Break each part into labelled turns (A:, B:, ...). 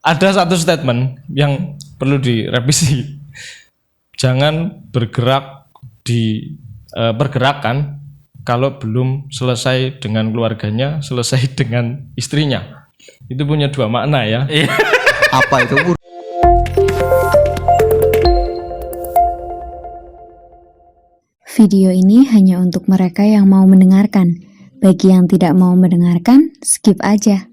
A: Ada satu statement yang perlu direvisi. Jangan bergerak di pergerakan kalau belum selesai dengan keluarganya, selesai dengan istrinya. Itu punya dua makna ya.
B: Apa itu?
C: Video ini hanya untuk mereka yang mau mendengarkan. Bagi yang tidak mau mendengarkan, skip aja.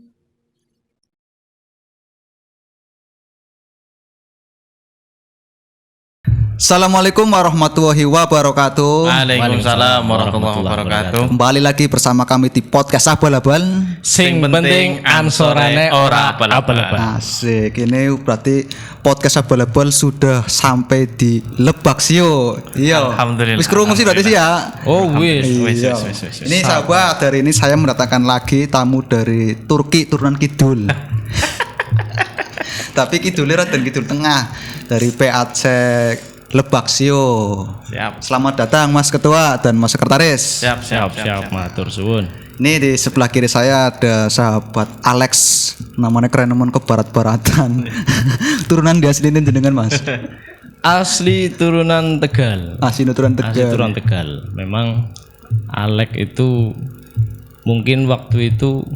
B: Assalamualaikum warahmatullahi wabarakatuh.
D: Waalaikumsalam warahmatullahi wabarakatuh.
B: Kembali lagi bersama kami di podcast Abal-Abal.
A: Sing penting ansorane ora abal-abal.
B: Asik, ini berarti podcast Abal-Abal sudah sampai di Lebak Sio. Iya.
D: Alhamdulillah.
B: Wis krungu sih berarti sih ya.
A: Oh wis.
B: Iya. Ini sahabat, hari ini saya mendatangkan lagi tamu dari Turki turunan kidul. Tapi kidulnya dan kidul tengah dari PAC Lebak Sio.
D: Siap.
B: Selamat datang Mas Ketua dan Mas Sekretaris.
A: Siap, matur suwun.
B: Ini di sebelah kiri saya ada sahabat Alex, namanya keren nemen ke barat-baratan. Turunan dia aslinya jenengan Mas.
A: Asli turunan Tegal.
B: Asli turunan
A: Asli
B: Tegal.
A: turunan Tegal. Memang Alek itu mungkin waktu itu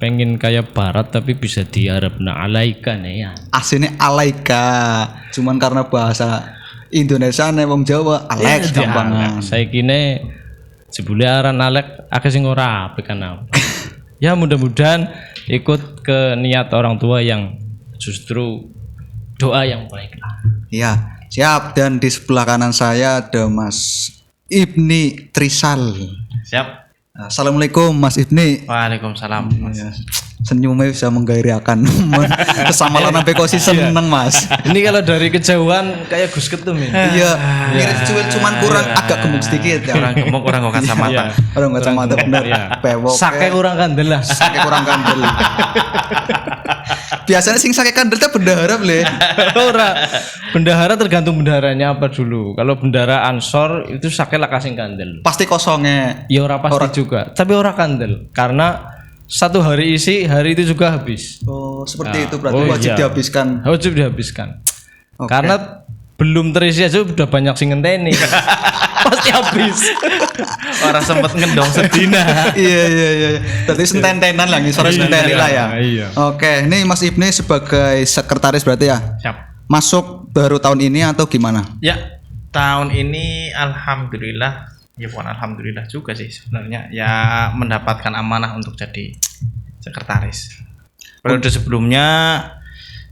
A: pengen kayak barat tapi bisa diharapna alaika ya.
B: Aslinya Alaika, cuman karena bahasa Indonesia nih wong Jawa Alex gampangan.
A: Saya kini jebule aran Alek akeh sing ora apik kan. Ya mudah-mudahan ikut ke niat orang tua yang justru doa yang baik lah.
B: Iya, siap. Dan di sebelah kanan saya ada Mas Ibni Trisal.
D: Siap.
B: Assalamualaikum Mas Ibni.
D: Waalaikumsalam.
B: Ya, senyumnya bisa menggairahkan. Kesamalan sampai kok sih seneng Mas.
A: Ini kalau dari kejauhan kayak Gus Ketum ya.
B: Iya, mirip cuman kurang agak gemuk sedikit ya.
D: Orang gemuk, orang kok kacamata.
B: Orang kacamata bener. Pewok.
A: Sake kurang kandel lah.
B: Sake kurang kandel. Biasanya sing sake kandel teh bendahara le.
A: Ora. Bendahara tergantung bendaharanya apa dulu. Kalau bendahara Ansor itu sake lah kasing kandel.
B: Pasti kosongnya.
A: Ya ora pasti juga, tapi ora kandel. Karena satu hari isi, hari itu juga habis.
B: Oh, seperti itu berarti wajib dihabiskan.
A: Wajib dihabiskan.
B: Oke.
A: Karena belum terisi aja udah banyak sing ngenteni. Pasti habis.
D: Orang sempet ngendong sedina.
B: Iya. Berarti sententenan lah, sore senteni lah ya.
A: Iya.
B: Oke, ini Mas Ibni sebagai sekretaris berarti ya.
D: Siap.
B: Masuk baru tahun ini atau gimana?
D: Ya, tahun ini alhamdulillah, ya bukan alhamdulillah juga sih sebenarnya, ya mendapatkan amanah untuk jadi sekretaris. Periode sebelumnya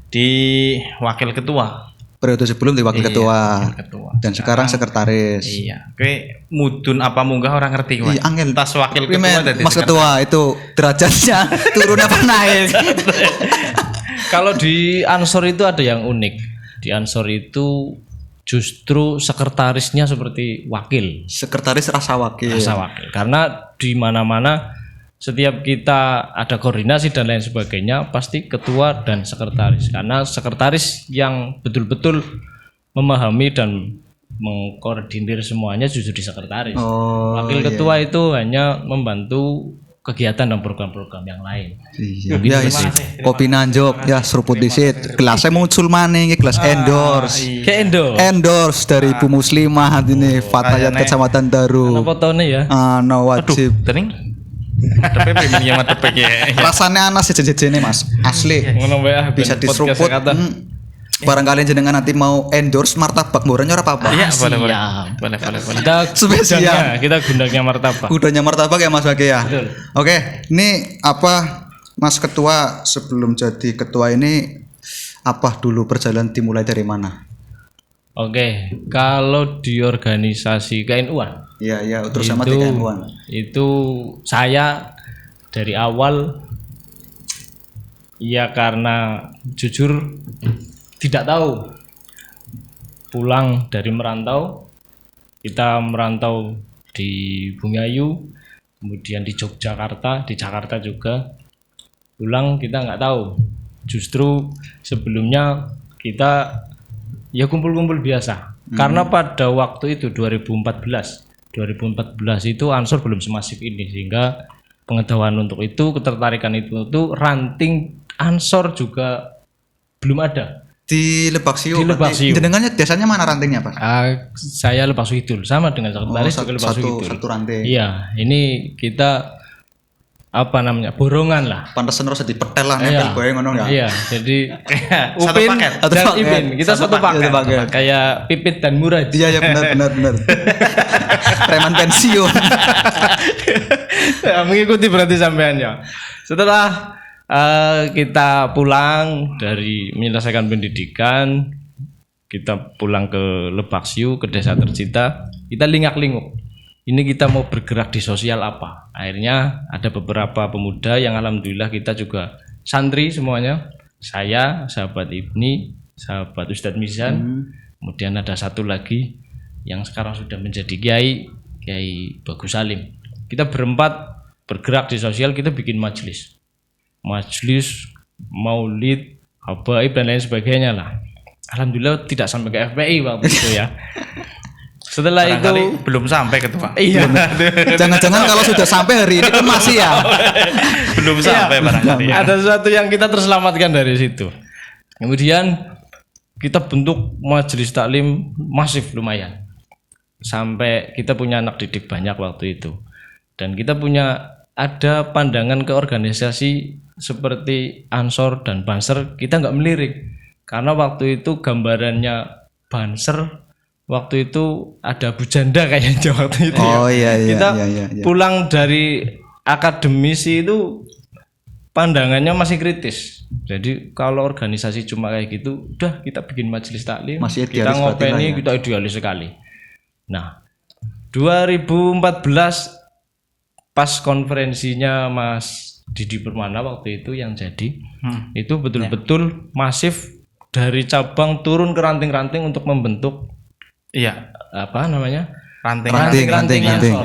D: di wakil ketua.
B: Periode sebelum di wakil
D: Iya,
B: ketua.
D: wakil ketua.
B: Dan sekarang sekretaris.
D: Iya. Oke, mudun apa munggah orang ngerti gue.
B: Iya, angel.
D: Tas wakil
B: Primen,
D: ketua jadi
B: Mas Ketua itu derajatnya turun apa naik?
A: Kalau di Ansor itu ada yang unik. Di Ansor itu justru sekretarisnya seperti wakil.
B: Sekretaris rasa wakil.
A: Rasa wakil. Karena di mana-mana setiap kita ada koordinasi dan lain sebagainya pasti ketua dan sekretaris. Karena sekretaris yang betul-betul memahami dan mengkoordinir semuanya justru di sekretaris.
B: Oh,
A: Wakil ketua itu hanya membantu kegiatan dan program-program yang lain.
B: Iya, ya, kopi nanjok ya seruput disit. Gelasnya muncul mana ini gelas endorse.
A: Ke Endo.
B: Endorse dari Ibu Muslimah ini Fatayat Kecamatan Daru.
A: Apa fotonya ya?
B: No wajib.
D: Tering. Tapi premium yang mata ya.
B: Rasanya anas sejenis Mas. Asli.
A: Ngono wae ah,
B: Bisa
A: ben podcast
B: diseruput.
A: kata.
B: Barangkali jenengan nanti mau endorse martabak murahnya ora apa-apa.
D: Iya, boleh.
A: Kita
B: Spesial.
A: kita gundangnya martabak.
B: Udahnya martabak ya Mas Bagi ya.
A: Betul.
B: Oke, ini apa Mas Ketua sebelum jadi ketua ini apa dulu perjalanan dimulai dari mana?
A: Oke, kalau di organisasi KNU-an
B: Iya, terus sama TKN-an.
A: itu saya dari awal ya karena jujur tidak tahu pulang dari merantau, kita merantau di Bungayu, kemudian di Yogyakarta, di Jakarta juga, pulang kita nggak tahu. Justru sebelumnya kita ya kumpul-kumpul biasa. Karena pada waktu itu 2014 itu Ansor belum semasif ini, sehingga pengetahuan untuk itu, ketertarikan itu ranting Ansor juga belum ada.
B: Di Lebak Siu.
A: Di Lebak Siu.
B: Jenengannya desanya mana rantingnya, Pak?
A: Saya Lebak Kidul sama dengan sekretaris juga Lebak Kidul.
B: Satu ranting.
A: Iya, ini kita apa namanya? Borongan lah.
B: Pantesan harus dipetel lah nempel goyang ngono ya.
A: Iya, jadi
D: Satu
A: Upin
D: paket.
A: dan Ipin, kita satu paket.
B: paket.
A: Kayak Pipit dan Murad.
B: Iya benar. Preman pensiun.
A: Ya, mengikuti berarti sampeannya. Setelah kita pulang dari menyelesaikan pendidikan, kita pulang ke Lebak Siu, ke desa tercinta, kita lingak-linguk. Ini kita mau bergerak di sosial apa? Akhirnya ada beberapa pemuda yang alhamdulillah kita juga santri semuanya. Saya, sahabat Ibni, sahabat Ustadz Mizan, kemudian ada satu lagi yang sekarang sudah menjadi Kiai Bagus Salim. Kita berempat bergerak di sosial, kita bikin majelis, maulid, habaib dan lain sebagainya lah. Alhamdulillah tidak sampai ke FPI waktu itu ya. Setelah itu
D: belum sampai ketua.
A: Iya.
B: Jangan-jangan kalau sudah sampai hari ini kan masih ya.
D: Belum sampai barangkali.
A: Ada sesuatu yang kita terselamatkan dari situ. Kemudian kita bentuk majelis taklim masif lumayan. Sampai kita punya anak didik banyak waktu itu. Dan kita punya ada pandangan ke organisasi seperti Ansor dan Banser, kita nggak melirik. Karena waktu itu gambarannya Banser, waktu itu ada bujanda kayaknya waktu itu.
B: Oh iya.
A: Kita pulang dari akademisi itu pandangannya masih kritis. Jadi kalau organisasi cuma kayak gitu, udah kita bikin majelis taklim,
B: masih
A: kita ngopeni, kita idealis sekali. Nah, 2014 pas konferensinya Mas Didi Permana waktu itu yang jadi, itu betul-betul masif dari cabang turun ke ranting-ranting untuk membentuk apa namanya?
D: Ranting.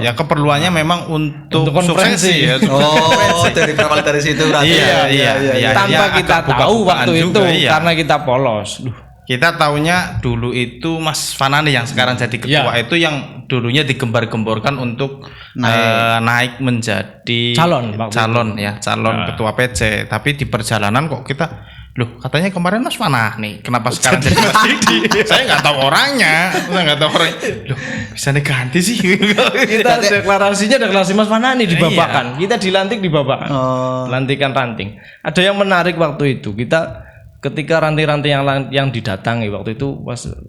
D: Ya keperluannya memang untuk
A: konferensi
D: ya.
B: Oh, dari berawal dari situ berarti.
D: Iya.
A: Tanpa kita tahu waktu itu karena kita polos.
D: Kita taunya dulu itu Mas Fanani yang sekarang jadi ketua itu yang dulunya digembar-gemborkan untuk naik menjadi calon ketua PC. Tapi di perjalanan kok kita katanya kemarin Mas Fanani, kenapa sekarang jadi Mas Didi? Saya nggak tahu orangnya. Bisa diganti sih.
A: Kita deklarasi Mas Fanani di Babakan. Kita dilantik di Babakan. Lantikan ranting. Ada yang menarik waktu itu. Kita ketika ranting-ranting yang didatangi waktu itu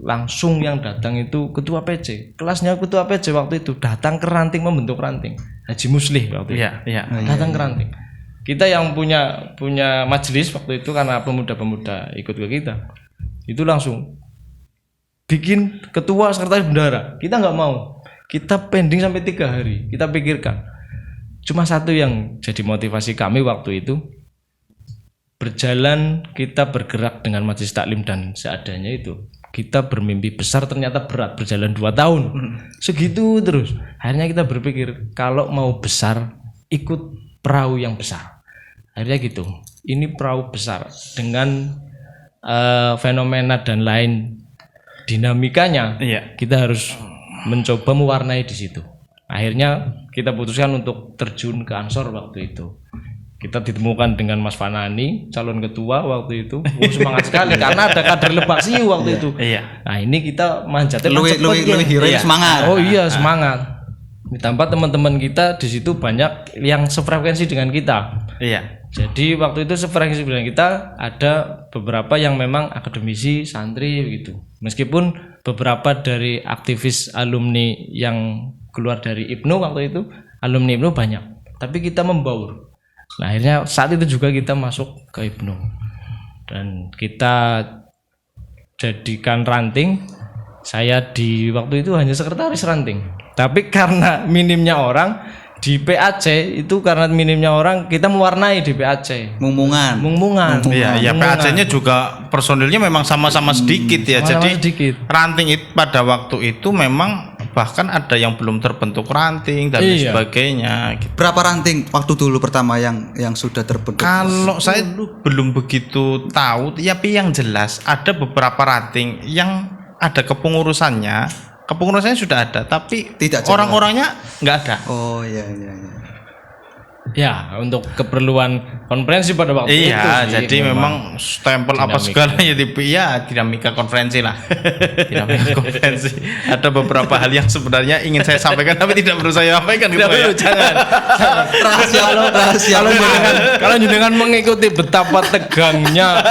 A: langsung yang datang itu ketua PC. Kelasnya ketua PC waktu itu datang ke ranting membentuk ranting. Haji Muslih waktu itu. Datang ke ranting. Kita yang punya majelis waktu itu karena pemuda-pemuda ikut ke kita. Itu langsung bikin ketua sekretaris bendara. Kita nggak mau. Kita pending sampai 3 hari. Kita pikirkan. Cuma satu yang jadi motivasi kami waktu itu. Berjalan kita bergerak dengan majelis taklim dan seadanya itu. Kita bermimpi besar ternyata berat, berjalan 2 tahun. Segitu terus. Akhirnya kita berpikir kalau mau besar ikut perahu yang besar. Akhirnya gitu. Ini perahu besar dengan fenomena dan lain dinamikanya. Kita harus mencoba mewarnai di situ. Akhirnya kita putuskan untuk terjun ke Ansor waktu itu. Kita ditemukan dengan Mas Fanani, calon ketua waktu itu. Semangat sekali karena ada kader Lebak Siu waktu itu. Nah, ini kita manjatnya
B: semangat.
A: Oh iya, semangat. Ditambah teman-teman kita di situ banyak yang sefrekuensi dengan kita. Jadi waktu itu sefrekuensi dengan kita ada beberapa yang memang akademisi, santri gitu. Meskipun beberapa dari aktivis alumni yang keluar dari IPNU waktu itu, alumni IPNU banyak. Tapi kita membaur. Nah, akhirnya saat itu juga kita masuk ke IPNU dan kita jadikan ranting. Saya di waktu itu hanya sekretaris ranting. Tapi karena minimnya orang di PAC itu karena minimnya orang kita mewarnai di PAC.
B: Mungmungan.
D: Iya, PAC-nya juga personilnya memang sama-sama sedikit ya. Jadi ranting itu pada waktu itu memang bahkan ada yang belum terbentuk ranting dan sebagainya.
B: Berapa ranting waktu dulu pertama yang sudah terbentuk?
D: Kalau saya belum begitu tahu, tapi yang jelas ada beberapa ranting yang ada kepengurusannya. Kepengurusannya sudah ada, tapi tidak orang-orangnya nggak ada.
B: Oh iya.
A: Ya, untuk keperluan konferensi pada waktu itu
D: Iya,
A: sih,
D: jadi memang stempel apa segala ya dinamika konferensi lah. Dinamika konferensi. Ada beberapa hal yang sebenarnya ingin saya sampaikan tapi tidak perlu saya sampaikan gitu ya.
A: jangan.
B: rahasia
A: Kalau jenengan mengikuti betapa tegangnya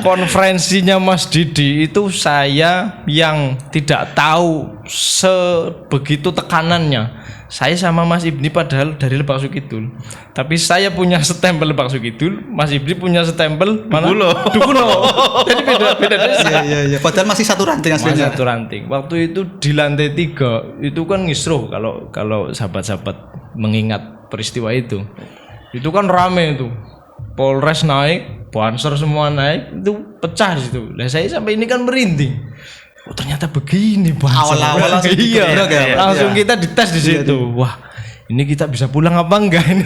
A: konferensinya Mas Didi, itu saya yang tidak tahu sebegitu tekanannya. Saya sama Mas Ibni padahal dari Lebak Sukidul, tapi saya punya stempel Lebak Sukidul, Mas Ibni punya stempel mana? Dukuno. Jadi beda desa.
B: Iya. Padahal masih satu ranting
A: Masih
B: aslinya.
A: satu ranting. Waktu itu di lantai 3 itu kan ngisruh kalau sahabat-sahabat mengingat peristiwa itu. Itu kan rame itu. Polres naik, Banser semua naik, itu pecah di situ. Lah saya sampai ini kan merinding. Oh ternyata begini Banser.
B: Awal-awal langsung
A: iya,
B: digebrak ya, Pak?
A: langsung
B: Iya.
A: kita dites di situ. Wah, ini kita bisa pulang apa enggak ini?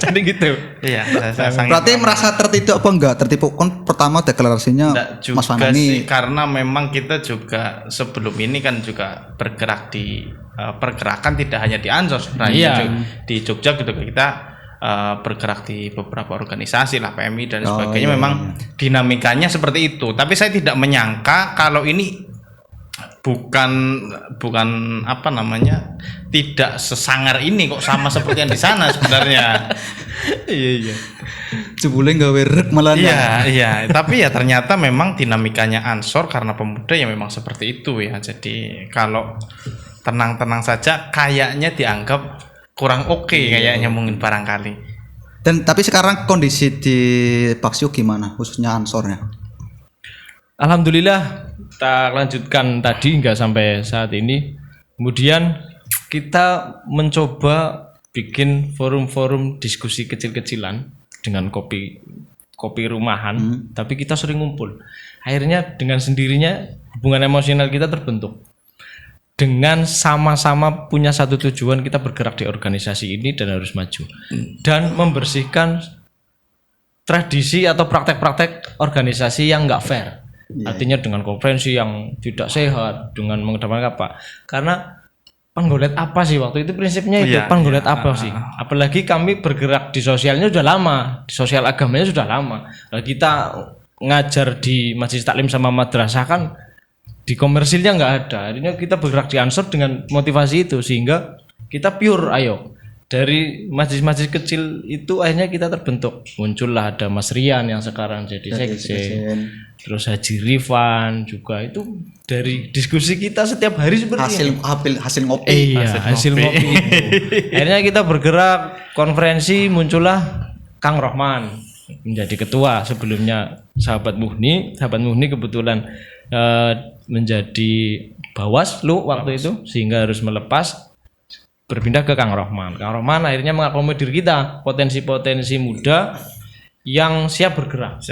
A: Jadi gitu.
D: Iya, saya sangat
B: Berarti merasa tertipu apa enggak? Tertipu kan pertama deklarasinya
D: Enggak juga
B: Mas Fana
D: sih,
B: ini
D: karena memang kita juga sebelum ini kan juga bergerak di pergerakan tidak hanya di Ansor sebenarnya.
A: Iya.
D: Di Jogja gitu kita bergerak di beberapa organisasi lah PMI dan sebagainya.
B: iya,
D: Memang dinamikanya seperti itu. Tapi saya tidak menyangka kalau ini bukan apa namanya, tidak sesangar ini kok, sama seperti yang di sana sebenarnya.
A: Iya.
B: jebule gawe rek malah.
D: Iya, tapi ya ternyata memang dinamikanya Ansor karena pemuda ya memang seperti itu ya. Jadi kalau tenang-tenang saja kayaknya dianggap kurang oke kayaknya mungkin barangkali.
B: Dan tapi sekarang kondisi di Paksio gimana khususnya Ansornya?
A: Alhamdulillah kita lanjutkan tadi hingga sampai saat ini. Kemudian kita mencoba bikin forum-forum diskusi kecil-kecilan dengan kopi rumahan, tapi kita sering ngumpul. Akhirnya dengan sendirinya hubungan emosional kita terbentuk. Dengan sama-sama punya satu tujuan, kita bergerak di organisasi ini dan harus maju. Dan membersihkan tradisi atau praktek-praktek organisasi yang enggak fair. Artinya dengan konferensi yang tidak sehat, dengan mengedepankan apa? Karena penggolet apa sih waktu itu prinsipnya itu penggolet apa sih? Apalagi kami bergerak di sosialnya sudah lama, di sosial agamanya sudah lama. Nah, kita ngajar di majelis taklim sama madrasah kan di komersilnya nggak ada. Akhirnya kita bergerak di Ansor dengan motivasi itu sehingga kita pure ayo. Dari majelis-majelis kecil itu akhirnya kita terbentuk. Muncullah ada Mas Rian yang sekarang jadi sekjen. Terus Haji Rifan juga, itu dari diskusi kita setiap hari seperti ini.
B: Hasil ngopi.
A: Iya, hasil ngopi itu. Akhirnya kita bergerak konferensi, muncullah Kang Rohman menjadi ketua. Sebelumnya sahabat Muhni kebetulan menjadi Bawaslu waktu itu sehingga harus melepas, berpindah ke Kang Rohman. Kang Rohman akhirnya mengakomodir kita potensi-potensi muda yang siap bergerak.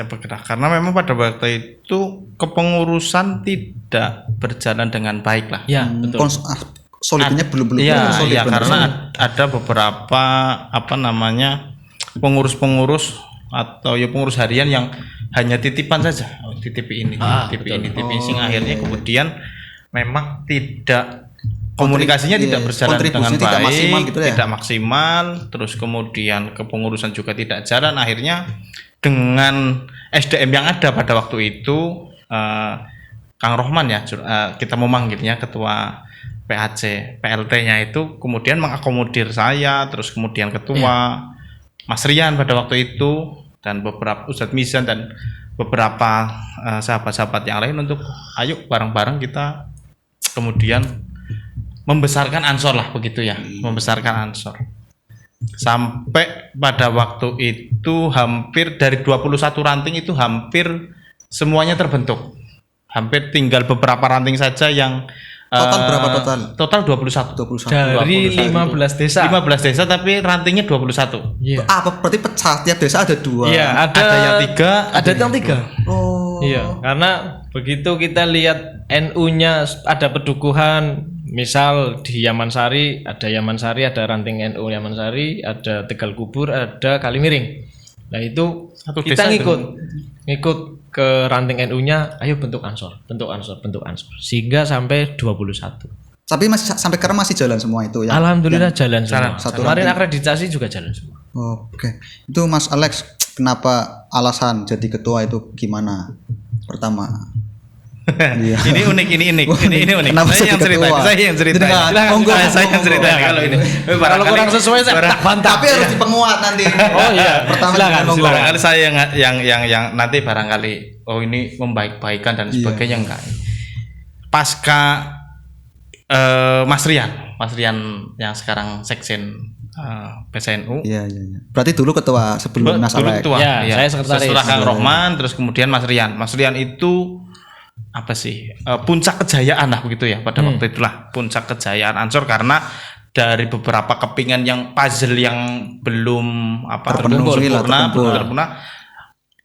D: Karena memang pada waktu itu kepengurusan tidak berjalan dengan baik lah.
A: Ya, betul.
B: Solidnya belum
D: Iya,
B: solid
D: iya,
B: benar.
D: karena ada beberapa apa namanya pengurus-pengurus atau ya pengurus harian yang hanya titipan saja, titip ini, titip ini, titip ini, sehingga akhirnya kemudian memang tidak komunikasinya tidak berjalan dengan baik,
B: tidak maksimal gitu ya?
D: Tidak maksimal, terus kemudian kepengurusan juga tidak jalan. Akhirnya dengan SDM yang ada pada waktu itu, Kang Rohman ya, kita memanggilnya ketua PAC, PLT-nya itu kemudian mengakomodir saya, terus kemudian ketua Mas Rian pada waktu itu dan beberapa Ustadz Mizan dan beberapa sahabat-sahabat yang lain untuk ayo bareng-bareng kita kemudian membesarkan Ansor lah begitu ya, membesarkan Ansor. Sampai pada waktu itu hampir dari 21 ranting itu hampir semuanya terbentuk. Hampir tinggal beberapa ranting saja yang
B: Total berapa total?
D: Total 21.
A: Dari 15 desa.
D: 15 desa tapi rantingnya 21.
A: Iya.
B: Apa berarti pecah tiap desa ada 2?
A: Iya, ada
D: yang 3,
A: ada yang 3.
B: Oh.
A: Iya, karena begitu kita lihat NU-nya ada pedukuhan, misal di Yaman Sari, ada ranting NU Yaman Sari, ada Tegal Kubur, ada Kalimiring. Nah, itu
D: Satu
A: kita
D: desa
A: ngikut ke ranting NU-nya, ayo bentuk Ansor. Sehingga sampai 21.
B: Tapi masih sampai sekarang masih jalan semua itu ya.
A: Alhamdulillah jalan semua.
B: satu
A: Kemarin
B: ranting.
A: akreditasi juga jalan semua.
B: Oke. Itu Mas Alex, kenapa alasan jadi ketua itu gimana? Pertama. Iya.
D: Ini unik. Ini unik.
B: Kenapa
D: Saya yang
B: jadi
D: cerita.
B: ketua?
D: Saya yang cerita.
B: Silakan. Monggo,
D: Saya yang cerita kalau ini.
A: Kalau kurang sesuai saya tak bantah.
B: Tapi harus dipenguat nanti.
A: Oh iya.
B: Pertama
A: Silakan,
B: monggo.
A: silakan.
D: Barangkali saya yang nanti barangkali ini membaik-baikan dan sebagainya enggak. Pasca Mas Rian yang sekarang sekjen PSNU.
B: Iya. Berarti dulu ketua sebelum Mas
D: Dulu
B: Alex.
D: ketua.
A: Ya,
D: Iya.
A: saya sekretaris.
D: Setelah Kang Rohman, terus kemudian Mas Rian. Mas Rian itu apa sih? Puncak kejayaan lah begitu ya pada waktu itulah puncak kejayaan Ansor karena dari beberapa kepingan yang puzzle yang belum
B: Terpenuhi lah, terkumpul.
D: terpenuhi,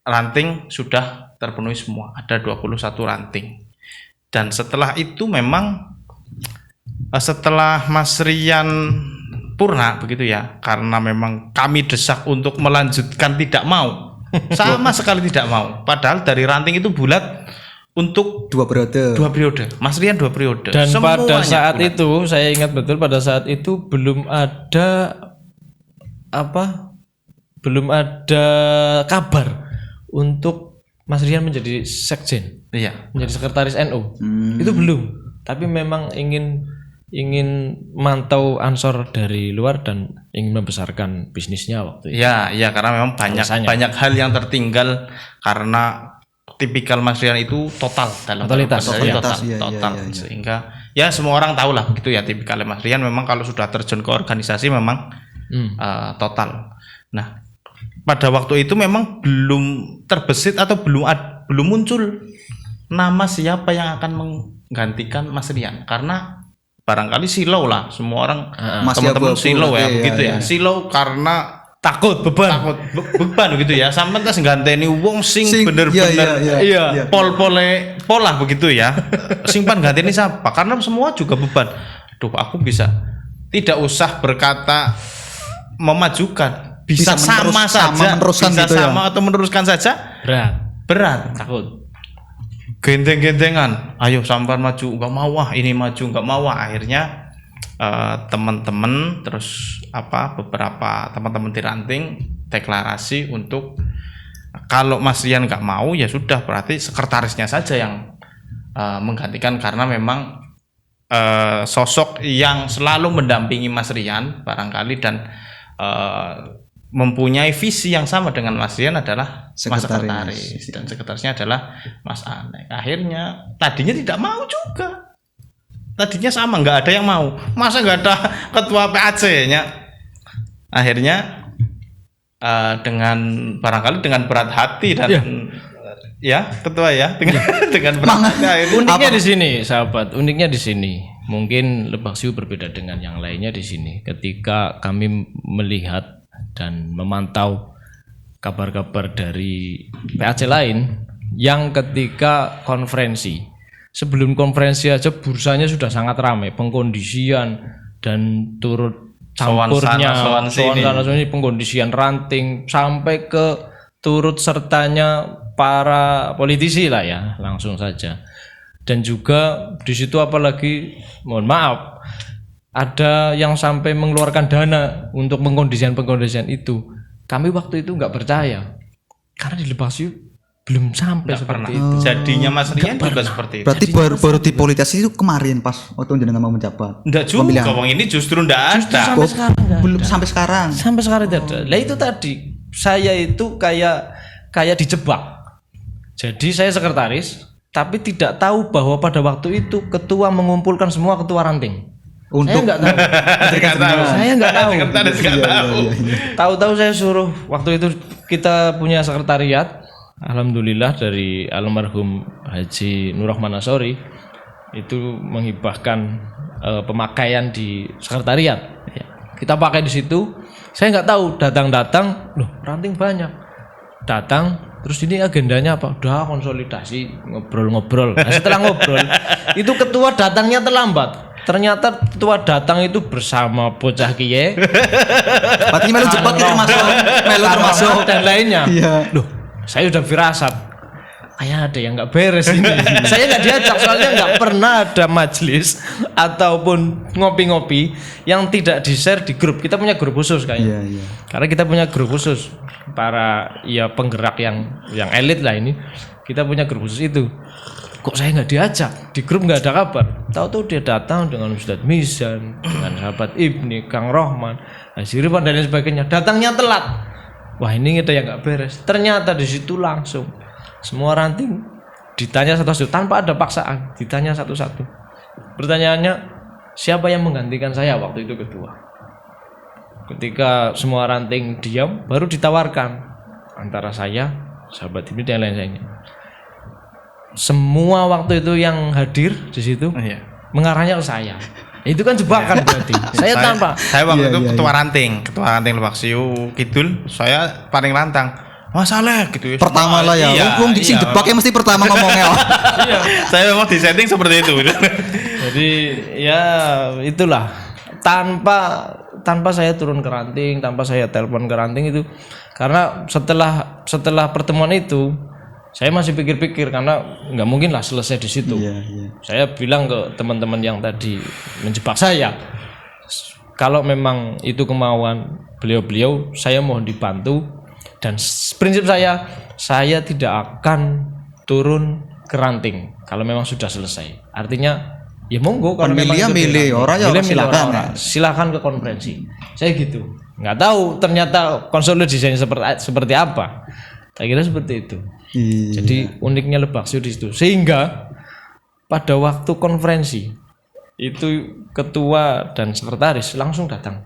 D: ranting sudah terpenuhi semua. Ada 21 ranting. Dan setelah itu memang setelah Mas Rian purna begitu ya, karena memang kami desak untuk melanjutkan tidak mau, sama sekali tidak mau. Padahal dari ranting itu bulat untuk
B: 2 periode.
D: 2 periode, Mas Rian 2 periode.
A: Dan pada
D: Semuanya
A: saat
D: bulat.
A: itu saya ingat betul pada saat itu belum ada kabar untuk Mas Rian menjadi sekjen,
D: Iya.
A: menjadi sekretaris NU. Itu belum. Tapi memang ingin mantau Ansor dari luar dan ingin membesarkan bisnisnya waktu itu.
D: Iya, karena memang
A: Alasannya.
D: banyak hal yang tertinggal karena tipikal Mas Rian itu total dalam
A: Totalitas,
D: total,
B: iya.
D: sehingga ya semua orang tahu lah begitu ya tipikal Mas Rian memang kalau sudah terjun ke organisasi memang total. Nah, pada waktu itu memang belum terbesit atau belum muncul nama siapa yang akan menggantikan Mas Rian karena barangkali silau lah semua orang
B: Masih
D: teman-teman
B: abu-abu
D: silau ya
B: berarti,
D: begitu ya. Silau karena takut beban gitu ya sampai tas ganteni wong sing bener-bener
B: iya.
D: pola begitu ya simpan ganteni siapa karena semua juga beban. Duh, aku bisa tidak usah berkata memajukan bisa sama saja
B: meneruskan
D: bisa
B: gitu ya.
D: sama atau meneruskan saja berat
A: Takut.
D: genteng-gentengan ayo sampai maju nggak mau ini maju nggak mau akhirnya teman-teman terus beberapa teman-teman di ranting deklarasi untuk kalau Mas Rian nggak mau ya sudah berarti sekretarisnya saja yang menggantikan karena memang sosok yang selalu mendampingi Mas Rian barangkali dan mempunyai visi yang sama dengan Mas Rian adalah Mas Sekretaris dan sekretarisnya adalah Mas Anek. Akhirnya tadinya tidak mau juga. Tadinya sama nggak ada yang mau. Masa nggak ada ketua PAC-nya? Akhirnya dengan barangkali dengan berat hati dan ya ketua ya dengan berat hati.
A: Uniknya di sini, sahabat. Uniknya di sini. Mungkin Lebak Siu berbeda dengan yang lainnya di sini. Ketika kami melihat dan memantau kabar-kabar dari PAC lain yang ketika konferensi, sebelum konferensi aja bursanya sudah sangat ramai, pengkondisian dan turut campurnya
D: soan sana,
A: sini, pengkondisian ranting sampai ke turut sertanya para politisi lah ya, langsung saja. Dan juga di situ apalagi mohon maaf ada yang sampai mengeluarkan dana untuk pengkondisian itu. Kami waktu itu nggak percaya karena di Lebak Siu belum sampai seperti itu.
D: Jadinya Mas Rian juga seperti itu.
B: Berarti baru dipolitisasi itu kemarin pas waktu jenengan mau menjabat.
D: Enggak juga, wong ini justru enggak ada.
A: Sampai sekarang nggak
B: Belum
A: ada.
B: sampai sekarang.
A: Sampai sekarang tidak ada. Lah itu tadi saya itu kayak dijebak. Jadi saya sekretaris, tapi tidak tahu bahwa pada waktu itu ketua mengumpulkan semua ketua ranting.
B: Untuk
A: Saya nggak tahu. Saya nggak tahu.
D: Sekretaris nggak tahu.
A: Tahu-tahu saya suruh waktu itu kita punya sekretariat. Alhamdulillah dari almarhum Haji Nur Rahman Asori itu menghibahkan pemakaian di sekretariat. Ya, kita pakai di situ. Saya nggak tahu datang-datang, loh ranting banyak. Datang terus ini agendanya apa? Udah konsolidasi ngobrol-ngobrol. Nah, setelah ngobrol itu ketua datangnya terlambat. Ternyata ketua datang itu bersama bocah kiye.
B: berarti melu cepat itu termasuk
A: dan lainnya.
B: Iya.
A: Loh, saya udah firasat. kayak ada yang nggak beres ini. Saya nggak diajak soalnya nggak pernah ada majelis ataupun ngopi-ngopi yang tidak di-share di grup. Kita punya grup khusus kayaknya. Karena kita punya grup khusus para ya penggerak yang elit lah ini. Kita punya grup khusus itu. Kok saya nggak diajak? Di grup nggak ada kabar. Tahu-tahu dia datang dengan Ustadz Mizan, dengan sahabat Ibni, Kang Rohman, Azirifan dan lain sebagainya. Datangnya telat. Wah ini ada yang nggak beres. Ternyata di situ langsung semua ranting ditanya satu-satu tanpa ada paksaan, ditanya satu-satu. Pertanyaannya, siapa yang menggantikan saya waktu itu ketua? Ketika semua ranting diam, baru ditawarkan antara saya, sahabat ini dan lain-lainnya. Semua waktu itu yang hadir di situ mengarahnya ke saya. Itu kan jebakan berarti. Saya tanpa.
D: Saya waktu itu ketua ranting Lebak Siu Kidul, saya paling lantang. Masalah gitu ya.
B: Pertama lah ya. Wong sing jebaknya mesti pertama ngomongnya.
D: Iya. Saya memang di setting seperti itu.
A: Jadi ya itulah tanpa saya turun ke ranting, tanpa saya telepon ke ranting itu karena setelah pertemuan itu saya masih pikir-pikir karena nggak mungkin lah selesai di situ. Saya bilang ke teman-teman yang tadi menjebak saya, kalau memang itu kemauan beliau-beliau, saya mohon dibantu. Dan prinsip saya tidak akan turun ke ranting kalau memang sudah selesai. Artinya ya monggo kalau memang
B: milih orang ya silakan.
A: Silakan ke konferensi. Saya gitu. Nggak tahu ternyata konsolidasinya seperti apa. Saya kira seperti itu. Jadi uniknya Lebak Siu di situ. Sehingga pada waktu konferensi itu ketua dan sekretaris langsung datang.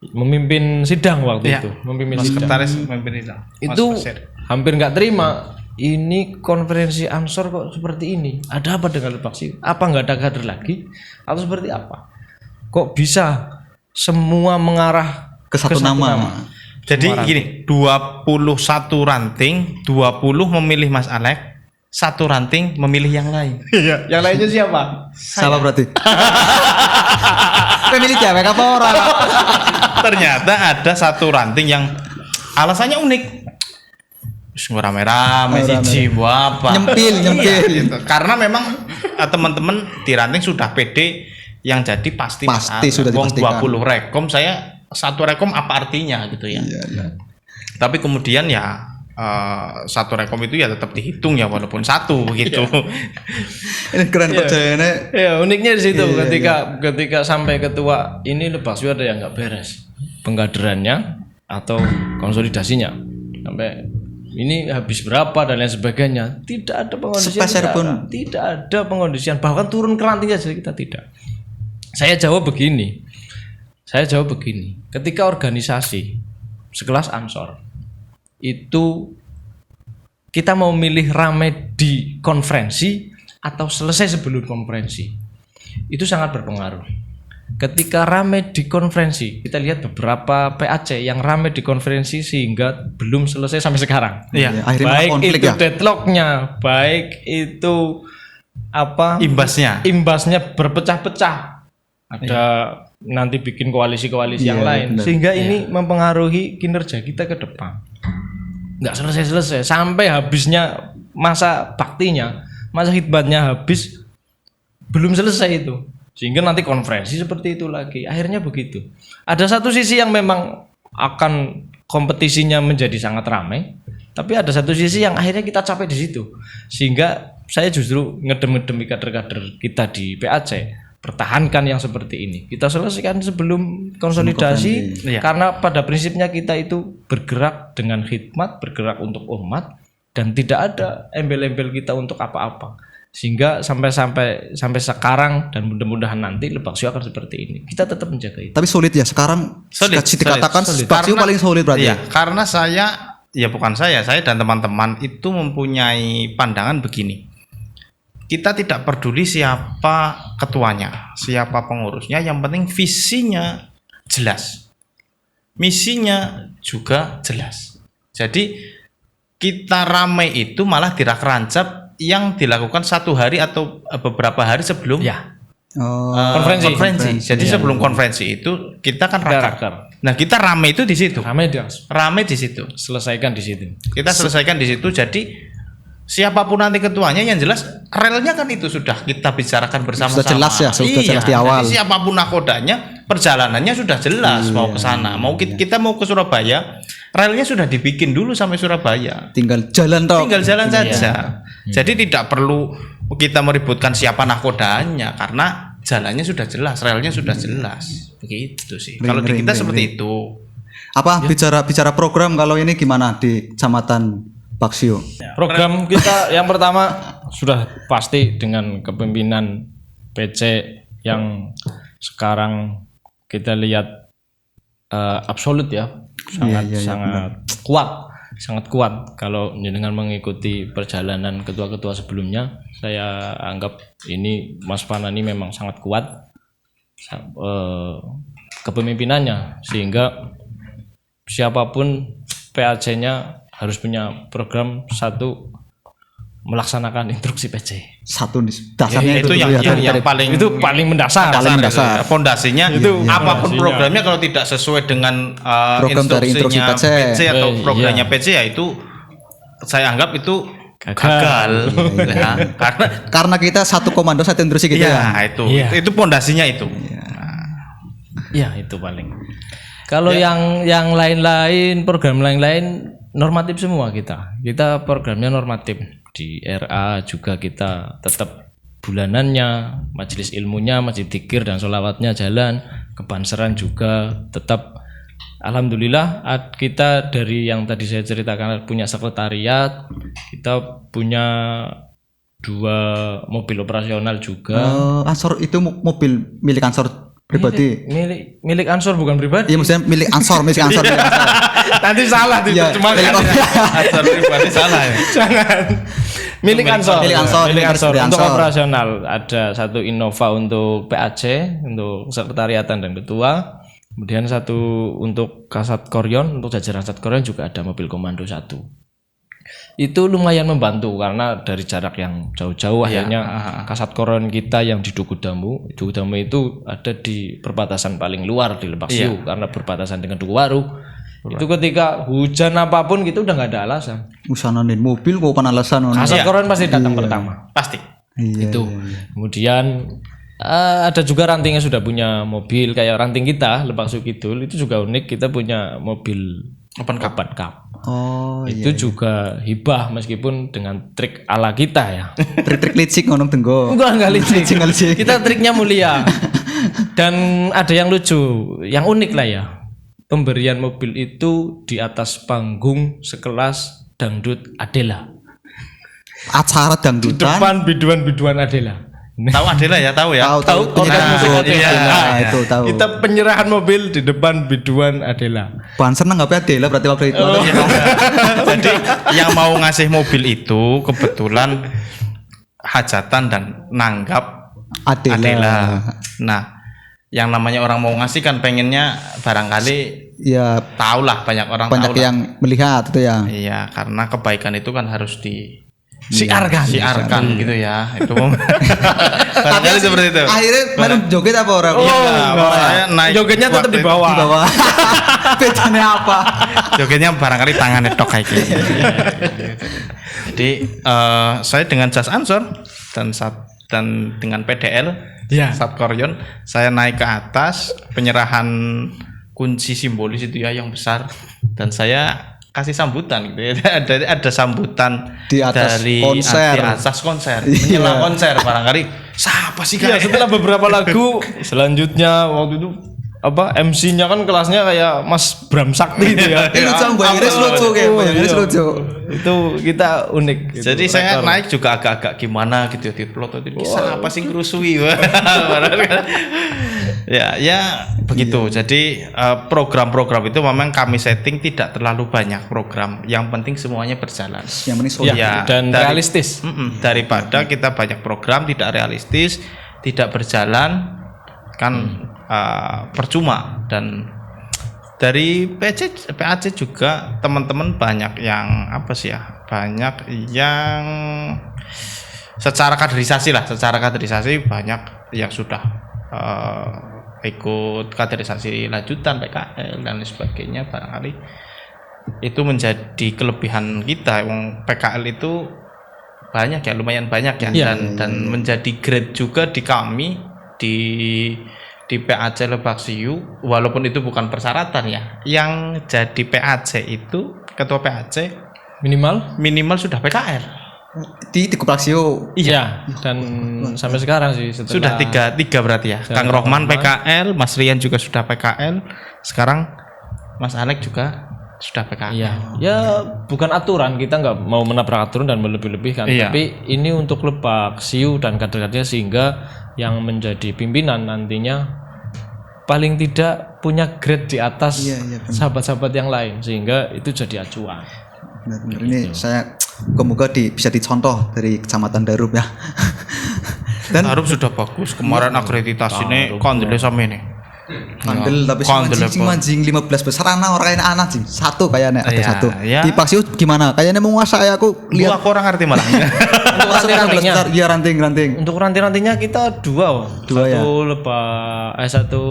A: Memimpin sidang waktu itu, memimpin
D: sekretaris memimpin sidang.
A: Itu hampir nggak terima. Ini konferensi Ansor kok seperti ini. Ada apa dengan Lebak Siu? Apa nggak ada kader lagi? Atau seperti apa? Kok bisa semua mengarah
B: ke satu nama?
D: Jadi gini, 21 ranting, 20 memilih Mas Alex, 1 ranting memilih yang lain.
A: Iya. Yang lainnya siapa?
B: Siapa berarti? Pemilih cewek apa orang?
D: Ternyata ada 1 ranting yang alasannya unik. Rame-rame siji apa?
B: Nyempil.
D: Gitu. Karena memang teman-teman di ranting sudah pede yang jadi pasti
B: sudah dipastikan.
D: 20 rekom, saya 1 rekom apa artinya gitu ya. Tapi kemudian ya 1 rekom itu ya tetap dihitung ya walaupun 1 begitu.
B: Ini keren Pak Jayane.
A: Ya uniknya di situ ketika sampai ketua ini Lebak Siu ada yang nggak beres pengkaderannya atau konsolidasinya sampai ini habis berapa dan lain sebagainya. Tidak ada pengondisian, tidak ada pengondisian, bahkan turun ke ranting saja kita tidak. Saya jawab begini, ketika organisasi sekelas Ansor itu kita mau milih rame di konferensi atau selesai sebelum konferensi, itu sangat berpengaruh. Ketika rame di konferensi, kita lihat beberapa PAC yang rame di konferensi sehingga belum selesai sampai sekarang.
B: Iya,
A: baik itu
B: ya?
A: deadlocknya, baik itu apa imbasnya berpecah-pecah. Ada nanti bikin koalisi-koalisi yang lain, benar. Sehingga ini mempengaruhi kinerja kita ke depan. Nggak selesai sampai habisnya masa baktinya, masa khidmatnya habis belum selesai itu. Sehingga nanti konferensi seperti itu lagi. Akhirnya begitu. Ada satu sisi yang memang akan kompetisinya menjadi sangat ramai, tapi ada satu sisi yang akhirnya kita capai di situ. Sehingga saya justru ngedem-ngedemi kader-kader kita di PAC, pertahankan yang seperti ini. Kita selesaikan sebelum konsolidasi, karena pada prinsipnya kita itu bergerak dengan khidmat, bergerak untuk umat, dan tidak ada embel-embel kita untuk apa-apa. Sehingga sampai sekarang dan mudah-mudahan nanti Lebak Siu akan seperti ini. Kita tetap menjaga itu.
B: Tapi sulit ya sekarang. Dikatakan Lebak Siu paling sulit berarti.
D: Iya, karena saya dan teman-teman itu mempunyai pandangan begini. Kita tidak peduli siapa ketuanya, siapa pengurusnya, yang penting visinya jelas. Misinya juga jelas. Jadi kita ramai itu malah dirak-rancap yang dilakukan 1 hari atau beberapa hari sebelum konferensi. Jadi sebelum konferensi itu kita kan rakar. Nah, kita rame itu di situ. Rame di situ.
A: Selesaikan di situ.
D: Kita selesaikan di situ. Jadi siapapun nanti ketuanya, yang jelas relnya kan itu sudah kita bicarakan bersama-sama.
B: Sudah jelas ya, sudah jelas di awal.
D: Jadi siapapun nakodanya, perjalanannya sudah jelas mau ke sana. Mau kita mau ke Surabaya, relnya sudah dibikin dulu sampai Surabaya.
B: Tinggal jalan toh.
D: Tinggal jalan saja. Jadi tidak perlu kita meributkan siapa nakodanya karena jalannya sudah jelas, relnya sudah jelas. Begitu sih. Kalau di kita seperti itu.
B: Apa bicara program kalau ini gimana di Kecamatan Paksio?
A: Program kita yang pertama sudah pasti dengan kepemimpinan PC yang sekarang kita lihat absolut ya, sangat kuat. Kalau dengan mengikuti perjalanan ketua-ketua sebelumnya, saya anggap ini Mas Fanani memang sangat kuat kepemimpinannya, sehingga siapapun PAC-nya harus punya program satu, melaksanakan instruksi PC.
B: Satu dasarnya
D: itu yang paling mendasar. Fondasinya itu apapun programnya kalau tidak sesuai dengan
B: program dari instruksi
D: PC atau programnya PC ya itu saya anggap itu gagal.
B: Karena kita satu komando satu instruksi gitu ya.
D: Itu fondasinya itu.
A: Ya itu paling. Kalau yang lain-lain, program lain-lain normatif semua kita programnya normatif. Di RA juga kita tetap bulanannya, majelis ilmunya, majelis dzikir dan sholawatnya jalan, kebanseran juga tetap. Alhamdulillah kita dari yang tadi saya ceritakan punya sekretariat, kita punya 2 mobil operasional juga.
B: Ansor itu mobil milik Ansor pribadi.
A: Milik Ansor bukan pribadi.
B: Iya maksudnya milik Ansor.
A: Nanti salah diterjemahkan.
D: Ansor pribadi salah ya.
A: Jangan. Milik Ansor untuk
B: Ansor.
A: operasional ada 1 Innova untuk PAC, untuk sekretariatan dan ketua. Kemudian 1 untuk Kasat Koryon, untuk jajaran Kasat Koryon juga ada mobil komando 1. Itu lumayan membantu karena dari jarak yang jauh-jauh akhirnya Kasat Koryon kita yang di Dukudamu itu ada di perbatasan paling luar di Lebak Siu karena berbatasan dengan Dukuwaru. Itu ketika hujan apapun gitu udah nggak ada alasan.
B: Usananin mobil kok kan alasan.
A: Kasat Koryon pasti datang pertama.
D: Pasti.
A: Itu. Kemudian ada juga rantingnya sudah punya mobil kayak ranting kita Lebak Siu Kidul itu juga unik, kita punya mobil open cup. Itu juga hibah meskipun dengan trik ala kita ya.
B: Trik licik ngono tenggo.
A: Enggak licik. Kita triknya mulia. Dan ada yang lucu, yang unik lah ya. Pemberian mobil itu di atas panggung sekelas dangdut Adela.
B: Acara
A: Di
B: dangdutan.
A: depan biduan-biduan Adela.
D: Tahu Adela ya, tahu ya.
B: Tahu itu tahu.
A: Kita penyerahan mobil di depan biduan Adela.
B: Banser nanggapi Adela berarti waktu itu.
D: Jadi yang mau ngasih mobil itu kebetulan hajatan dan nanggap Adela. Nah, yang namanya orang mau ngasih kan pengennya barangkali
B: ya
D: tahulah banyak orang
B: banyak
D: tahu
B: yang melihat itu ya.
D: Iya, karena kebaikan itu kan harus
A: siarkan
D: gitu ya. Itu barangkali seperti itu.
B: Akhirnya main joget apa orang?
D: Saya naik
A: jogetnya tetap di bawah.
B: Bedanya apa?
D: Jogetnya barangkali tangannya tok kayak gitu. Jadi saya dengan jas Ansor dan dengan PDL Sat Koryon, saya naik ke atas penyerahan kunci simbolis itu ya yang besar, dan saya kasih sambutan gitu ya. Ada sambutan
B: di atas
D: dari
B: konser.
D: Di atas konser, menjelang konser barangkali siapa sih kan?
A: Setelah beberapa lagu selanjutnya waktu itu MC-nya kan kelasnya kayak Mas Bram Sakti itu ya.
B: Itu bayangnya lucu.
A: Itu kita unik gitu.
D: Jadi saya naik juga agak-agak gimana gitu di plot itu. Siapa sih ngerusui? ya begitu. Jadi program-program itu memang kami setting tidak terlalu banyak program. Yang penting semuanya berjalan.
B: Yang penting solid
A: dan realistis.
D: Daripada kita banyak program tidak realistis, tidak berjalan kan percuma. Dan dari PAC juga teman-teman banyak yang banyak yang secara kaderisasi banyak yang sudah ikut kaderisasi lanjutan PKL dan sebagainya. Barangkali itu menjadi kelebihan kita. PKL itu banyak ya, lumayan banyak ya,
A: Iya.
D: dan menjadi grade juga di kami di PAC Lebak Siu, walaupun itu bukan persyaratan ya. Yang jadi PAC itu ketua PAC minimal sudah PKL.
B: Di Koplaksio.
A: Iya, dan sampai sekarang sih
D: Sudah
A: setelah
D: tiga berarti ya. Kang Rohman PKL, Mas Rian juga sudah PKL. Sekarang Mas Alex juga sudah PKL.
A: Iya, ya bukan aturan, kita nggak mau menabrak aturan dan melebih-lebihkan,
D: Iya.
A: tapi ini untuk Lebak Siu dan kader-kadernya sehingga yang menjadi pimpinan nantinya paling tidak punya grade di atas
B: Iya, benar.
A: sahabat-sahabat yang lain sehingga itu jadi acuan.
B: Benar-benar ini saya moga bisa dicontoh dari Kecamatan Darup ya. Dan
D: Taruh sudah bagus. Kemarin akreditasinya kondile sama ini.
B: Kandel tapi
D: Kandel
B: sing mancing 15 besar orang kayaknya anak sing satu kayaknya ada
D: Iya,
B: satu.
D: iya.
B: Di Paksio gimana? Kayaknya menguasai aku
D: Gua
B: lihat
D: aku orang ngerti malah.
A: Untuk ranting-rantingnya,
B: iya ranting.
A: untuk ranting-rantingnya kita dua,
B: Dua,
A: satu satu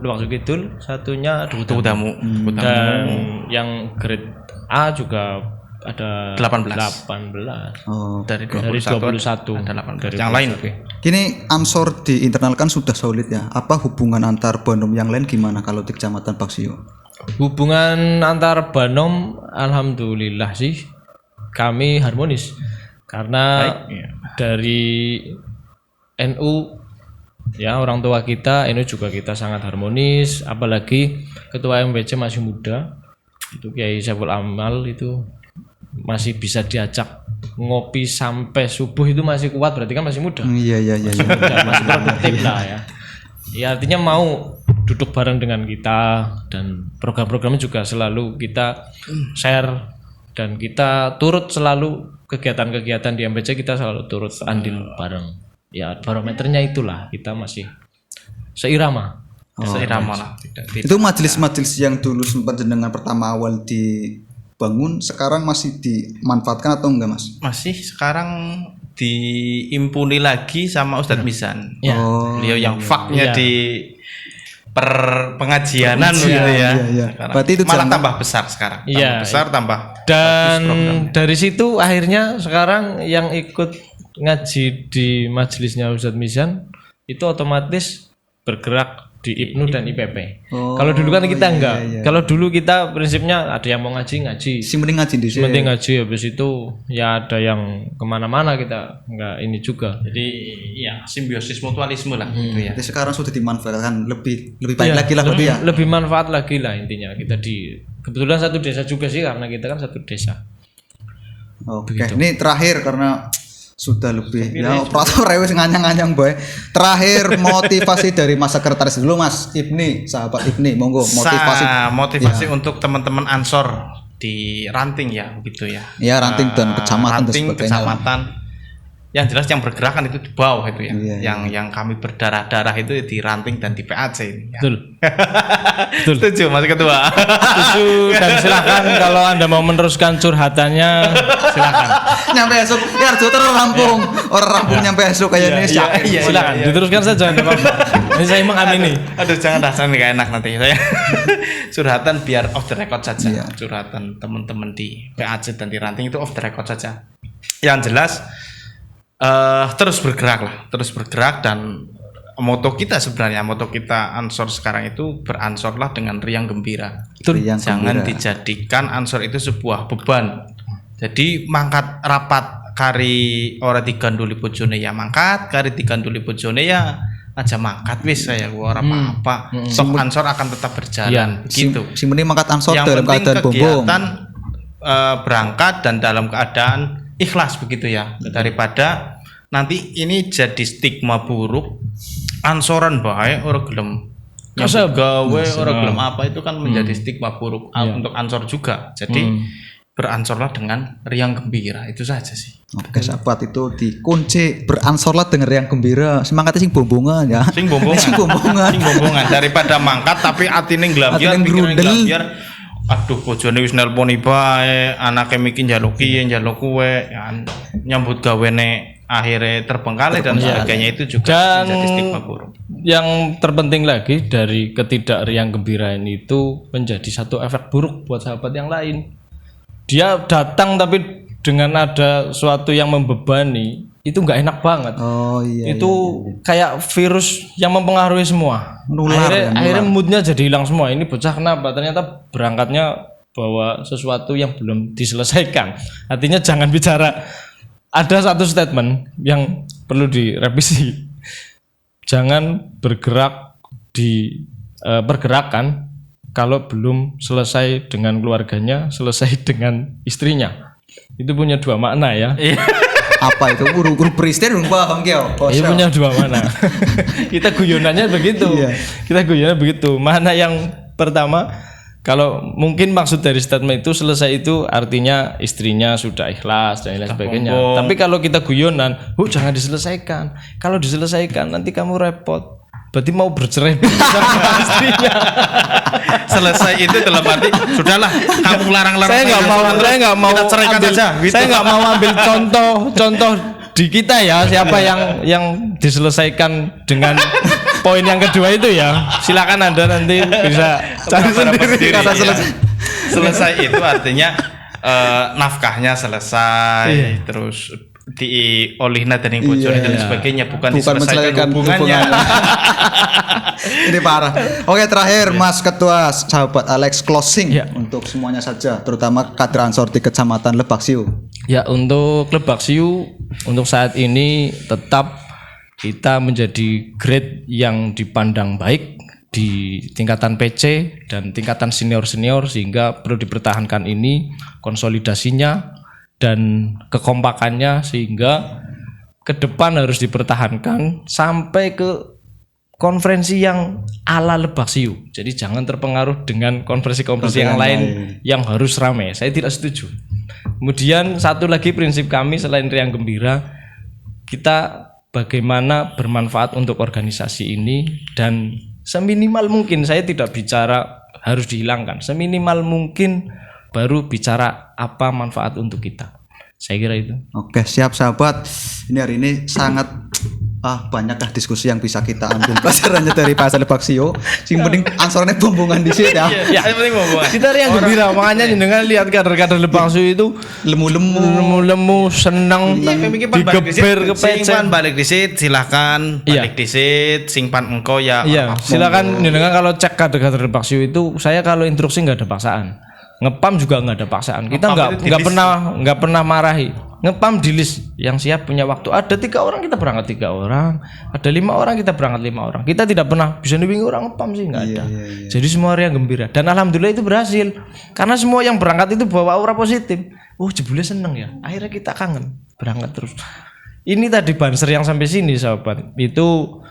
A: Lebak Sukidul, satunya
D: Tuh tamu.
A: dan yang grade A juga ada
D: 18.
B: Oh.
A: 18
D: Dari
A: dari 21
D: ada 18.
A: dari
D: Yang lain oke.
B: Kini Ansor di internal kan sudah solid ya. Apa hubungan antar Banom yang lain gimana kalau di Kecamatan Paksio?
A: Hubungan antar Banom alhamdulillah sih kami harmonis karena
D: Iya.
A: dari NU ya orang tua kita NU juga kita sangat harmonis, apalagi ketua MBC masih muda itu Kiai Saiful Amal itu masih bisa diajak ngopi sampai subuh itu masih kuat, berarti kan masih muda.
B: Iya.
A: Dan masih produktif lah ya. Ya artinya mau duduk bareng dengan kita dan program-programnya juga selalu kita share dan kita turut selalu kegiatan-kegiatan di MBC kita selalu turut andil bareng. Ya barometernya itulah kita masih seirama.
D: Seirama lah. Tidak.
B: Itu majelis-majelis yang dulu sempat jenengan pertama awal dibangun sekarang masih dimanfaatkan atau enggak, Mas?
D: Masih sekarang diimpuni lagi sama Ustadz Misan.
A: Ya.
D: Beliau yang faknya
A: Iya.
D: di pengajianan gitu ya.
B: Iya.
D: Sekarang.
B: Berarti itu
D: malah
B: zaman-
D: tambah besar sekarang. Tambah
A: Iya.
D: besar tambah
A: Dan
D: bagus programnya.
A: dari situ akhirnya sekarang yang ikut ngaji di majelisnya Ustadz Mizan itu otomatis bergerak di IPNU dan IPP.
B: Oh,
A: Kalau dulu kan kita enggak.
B: iya.
A: Kalau dulu kita prinsipnya ada yang mau ngaji.
B: Si mending ngaji di sini.
A: Penting ngaji, habis itu ya ada yang kemana-mana kita enggak ini juga.
D: Jadi ya simbiosis mutualisme lah gitu ya.
B: Jadi sekarang sudah dimanfaatkan lebih baik lagi lah berarti ya.
A: Lebih manfaat lagi lah intinya kita kebetulan satu desa juga sih karena kita kan satu desa.
B: Oke, ini terakhir karena sudah lebih ya operator rewes nganyang-nganyang boy. Terakhir motivasi dari Mas Sekretaris dulu Mas Ibni, sahabat Ibni, monggo
D: Motivasi untuk teman-teman Ansor di Ranting ya begitu ya.
B: Ya, Ranting dan kecamatan dan
D: Ranting,
B: sebagainya.
D: kecamatan. Yang jelas yang bergerak kan itu di bawah itu ya.
B: Iya,
D: yang kami berdarah-darah itu di Ranting dan di PAC ini. Ya.
A: Betul. Betul.
D: Setuju Mas Ketua.
A: Setuju dan silakan kalau Anda mau meneruskan curhatannya silakan.
B: Nyampe esok ya Arjo orang rampung nyampe esok kayaknya
D: iya.
A: Silakan diteruskan saja enggak apa-apa. Ini saya mengamini.
D: Aduh jangan dasar nih gak enak nanti saya. Curhatan biar off the record saja.
B: Iya.
D: Curhatan teman-teman di PAC dan di Ranting itu off the record saja. Yang jelas terus bergerak dan moto kita Ansor sekarang itu beransorlah dengan riang gembira.
B: Riang
D: Jangan
B: gembira.
D: dijadikan Ansor itu sebuah beban. Jadi mangkat rapat kari ora diganduli bojone ya mangkat, kari diganduli bojone ya aja mangkat wis saya ora apa-apa. Sok Ansor akan tetap berjalan begitu.
B: Si mending mangkat Ansor
D: Yang
B: dalam
D: penting
B: keadaan bombong.
D: kegiatan berangkat dan dalam keadaan ikhlas begitu ya. Daripada nanti ini jadi stigma buruk ansoran bae ora gelem
A: Kasep.
D: gawe ora gelem apa itu kan menjadi stigma buruk untuk ansor juga. Jadi beransorlah dengan riang gembira itu saja sih.
B: Oke, sahabat itu dikunci beransorlah dengan riang gembira. Semangatnya sing bombongan ya.
D: Sing bombongan.
B: Sing bombongan.
D: Sing bombongan daripada mangkat tapi atine nglambiar
B: Atine
D: pikirane
B: grundel.
D: nglambiar. Aduh bojone wis nelponi bae, anake mikir njaluk kiye njaluk kuwe, ya, nyambut gawene akhirnya terbengkalai dan sebagainya itu juga
A: Dan
D: menjadi stigma buruk.
A: yang terpenting lagi dari ketidakriang gembiraan itu menjadi satu efek buruk buat sahabat yang lain. Dia datang tapi dengan ada suatu yang membebani itu nggak enak banget.
B: Oh iya.
A: Itu kayak virus yang mempengaruhi semua.
B: Nular,
A: Akhirnya moodnya jadi hilang semua. Ini bocah kenapa? Ternyata berangkatnya bawa sesuatu yang belum diselesaikan. Artinya jangan bicara. Ada satu statement yang perlu direvisi. Jangan bergerak di pergerakan kalau belum selesai dengan keluarganya, selesai dengan istrinya. Itu punya dua makna ya.
B: Apa itu? Guru Pristen belum paham kyo.
A: Ini punya dua mana. Kita guyonannya begitu. Kita guyonannya begitu. Mana yang pertama, kalau mungkin maksud dari statement itu selesai itu artinya istrinya sudah ikhlas dan lain sebagainya. Tapi kalau kita guyonan, jangan diselesaikan. Kalau diselesaikan nanti kamu repot. Berarti mau bercerai sama istrinya.
D: Selesai itu dalam arti sudahlah kamu larang-larang.
A: Saya nggak mau
D: kita ceraikan
A: ambil,
D: aja. Gitu.
A: Saya nggak mau ambil contoh di kita ya, siapa yang diselesaikan dengan poin yang kedua itu ya. Silakan Anda nanti bisa cari sendiri kata selesai.
D: Selesai itu artinya nafkahnya selesai, terus diolihna dan bojone dan sebagainya, bukan diselesaikan hubungannya.
B: Ini parah. Oke, terakhir Mas Ketua sahabat Alex closing untuk semuanya saja, terutama kader Ansor di Kecamatan Lebak Siu.
A: Ya, untuk Lebak Siu untuk saat ini tetap kita menjadi grade yang dipandang baik di tingkatan PC dan tingkatan senior-senior, sehingga perlu dipertahankan ini konsolidasinya dan kekompakannya, sehingga ke depan harus dipertahankan sampai ke konferensi yang ala Lebak Siu. Jadi jangan terpengaruh dengan konferensi-konferensi yang lain yang harus ramai. Saya tidak setuju. Kemudian satu lagi prinsip kami selain riang gembira, kita bagaimana bermanfaat untuk organisasi ini, dan seminimal mungkin, saya tidak bicara harus dihilangkan, seminimal mungkin baru bicara apa manfaat untuk kita. Saya kira itu. Oke,
B: siap sahabat. Ini hari ini sangat banyaklah diskusi yang bisa kita ambil pelajarannya dari Pasar Lebak Siu. Sing penting ansornya bumbungan di sini ya.
D: Ya, yang penting bumbungan.
A: Kita riang gembira, makanya dengan lihat kader-kader Lebak Siu itu lemu-lemu, senang, digeber kepecet.
D: Sing balik disit silahkan, balik disit, sing pan engko ya.
A: Iya, silakan dengan kalau cek kader-kader Lebak Siu itu, saya kalau instruksi nggak ada paksaan. Ngepam juga nggak ada paksaan. Kita nggak pernah marahi. Ngepam di list yang siap punya waktu. Ada 3 orang kita berangkat 3 orang. Ada 5 orang kita berangkat 5 orang. Kita tidak pernah bisa nibing orang ngepam sih, nggak ada. Jadi semua yang gembira dan alhamdulillah itu berhasil. Karena semua yang berangkat itu bawa aura positif. Jebule seneng ya. Akhirnya kita kangen berangkat terus. Ini tadi banser yang sampai sini sahabat. Itu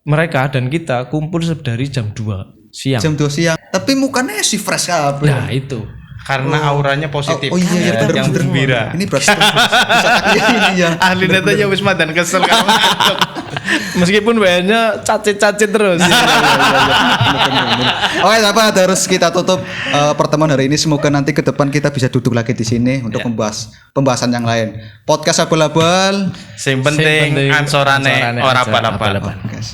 A: mereka dan kita kumpul dari jam 2 siang.
B: Jam 2 siang. Tapi mukanya si fresh kabeh.
A: Nah, itu.
D: Karena auranya positif.
B: Iya,
D: yang gembira.
B: Ini berarti ini ya.
D: Ahli datanya Wisma dan kesel kalau ngantuk.
A: Meskipun WN-nya cacit-cacit terus.
B: Oke, sahabat, harus kita tutup pertemuan hari ini. Semoga nanti ke depan kita bisa duduk lagi di sini untuk membahas pembahasan yang lain. Podcast abal-abal.
D: Sing penting ansorane ora bal-bal.